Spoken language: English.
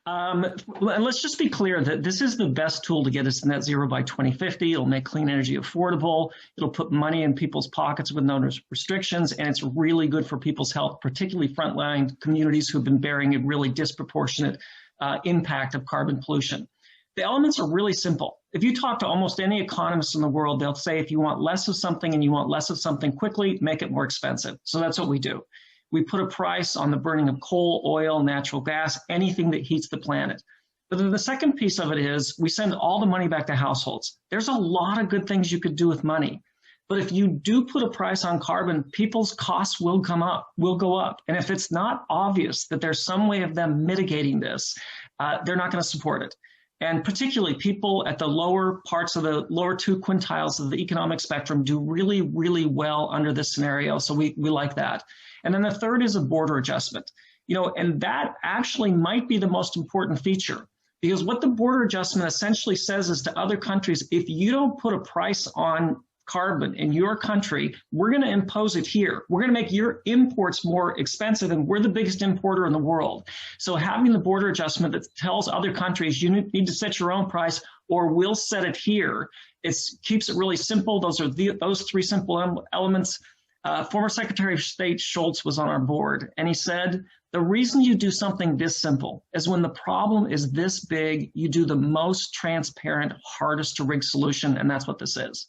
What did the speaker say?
And let's just be clear that this is the best tool to get us to net zero by 2050. It'll make clean energy affordable. It'll put money in people's pockets with no restrictions, and it's really good for people's health, particularly frontline communities who've been bearing a really disproportionate impact of carbon pollution. The elements are really simple. If you talk to almost any economist in the world, they'll say if you want less of something and you want less of something quickly, make it more expensive. So that's what we do. We put a price on the burning of coal, oil, natural gas, anything that heats the planet. But then the second piece of it is we send all the money back to households. There's a lot of good things you could do with money. But if you do put a price on carbon, people's costs will go up. And if it's not obvious that there's some way of them mitigating this, they're not going to support it. And particularly people at the lower parts of the lower 2 quintiles of the economic spectrum do really, really well under this scenario. So we like that. And then the third is a border adjustment. And that actually might be the most important feature, because what the border adjustment essentially says is to other countries, if you don't put a price on carbon in your country, we're going to impose it here. We're going to make your imports more expensive, and we're the biggest importer in the world. So having the border adjustment that tells other countries you need to set your own price or we'll set it here, it keeps it really simple. Those are those 3 simple elements. Former Secretary of State Schultz was on our board, and he said, the reason you do something this simple is when the problem is this big, you do the most transparent, hardest to rig solution, and that's what this is.